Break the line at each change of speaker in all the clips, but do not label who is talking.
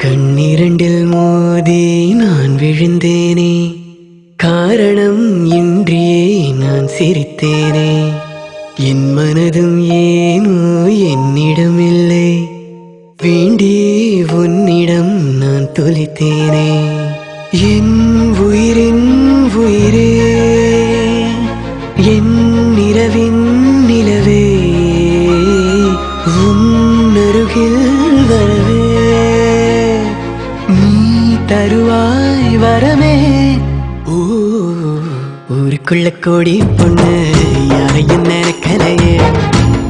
கண்ணிரண்டில் மோதி நான் விழுந்தேனே, காரணம் இன்றியே நான் சிரித்தேனே. என் மனதும் ஏனோ என்னிடமில்லை, வேண்டியே உன்னிடம் நான் தொலைத்தேனே. என் உயிரின் உயிரே, என் நிலவின் நிலவே, உன்னருகில் வரவே நீ தருவாய் வரமே. ஊருக்குள்ள கோடி பொண்ணு யாரையும் நினைக்கலையே,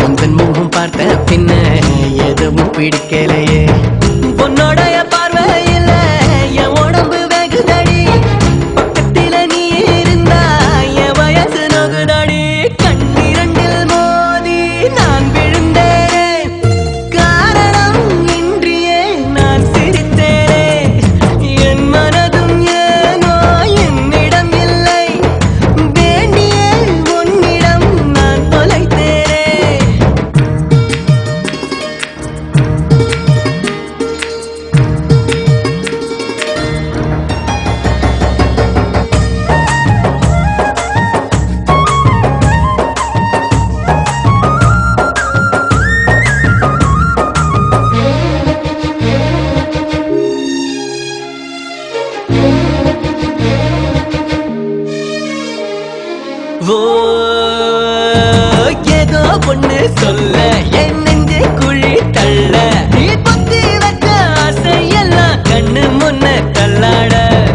உந்தன் முகம் பார்த்த பின்ன எதுவும் பிடிக்கலையே. பொன்னோடைய பார்வையில என் உடம்பு வெகுதடி, பக்கத்தில நீ இருந்தா என் வயசு நோகுதடி. கண்ணிரண்டில் மோதி நான் விழுந்தேனே, காரணம் இன்றியே நான் சிரித்தேனே. என் மனதும் ஏனோ என்னிடம் இல்லை, வேண்டியே உன்னிடம் நான் தொலைத்தேனே. ஓ ஏதோ பொண்ணு சொல்ல என் நெஞ்சு குழி தள்ள, நீ பொத்தி வச்ச ஆசையெல்லாம் கண்ணு முன்ன தள்ளாட.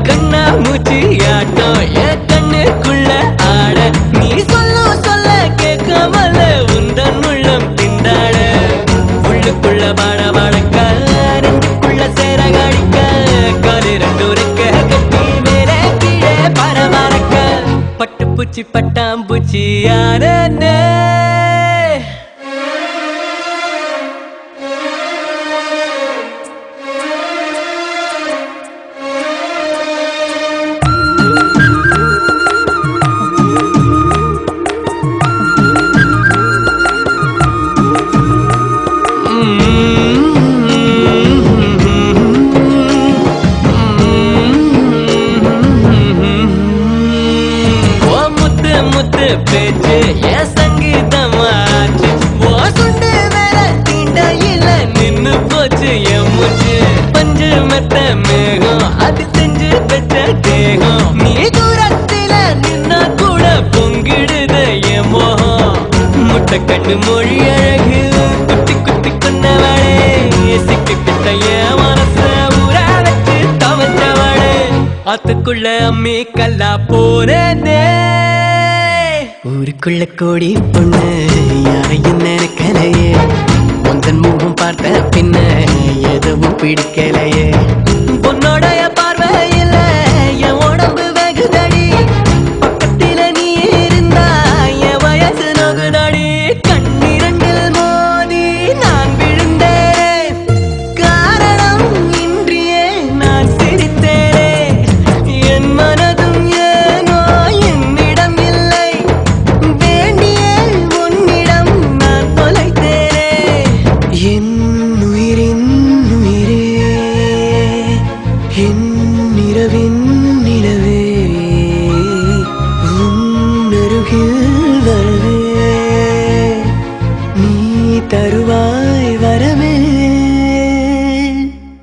கண்ணா மூச்சி ஆட்டம் என் கண்ணுக்குள்ள ஆட, நீ சொல்லும் சொல்ல கேட்காமல உந்தன் உள்ளம் திண்டாட. உள்ளுக்குள்ள பாட பாடக்க ரெண்டுக்குள்ள சேர காடிக்க, காலு ரெண்டு உரைக்க கட்டி மேலே கீழே பரபரக்க. பட்டுப்பூச்சி பட்டாம்பூச்சி யாரே. முத்து பேச்சு என் சங்கீதமாச்சு, ஓ சுண்டு மேல தீண்டையில நின்னு போச்சு என் மூச்சு. பஞ்சு மெத்த மேகம் அது செஞ்சு பெற்ற தேகம், நீ தூரத்தில நின்னா கூட பொங்கிடுத என் மோகம். முட்டை கண்ணு மொழி அழகு குட்டி குட்டி கொண்டவளே, சிக்கி கிட்ட என் மனச ஊற வச்சு தவச்சவளே. அதுக்குள்ள அம்மி கல்லா போனே. ஊருக்குள்ள கோடி பொண்ணு யாரையும் நினைக்கலையே, உந்தன் முகம் பார்த்த பின்ன எதுவும் பிடிக்கலையே. பொன்னோடைய பார்வையில என் உடம்பு வெகுதடி, பக்கத்தில நீ இருந்தா என் வயசு நோகுதடி. கண்ணிரண்டில் மோதி நான் விழுந்தேனே, காரணம் இன்றியே நான் சிரித்தேனே. என் மனதும் ஏனோ என்னிடம் இல்லை, வேண்டியே உன்னிடம் நான் தொலைத்தேனே. என் உயிரின் உயிரே, என்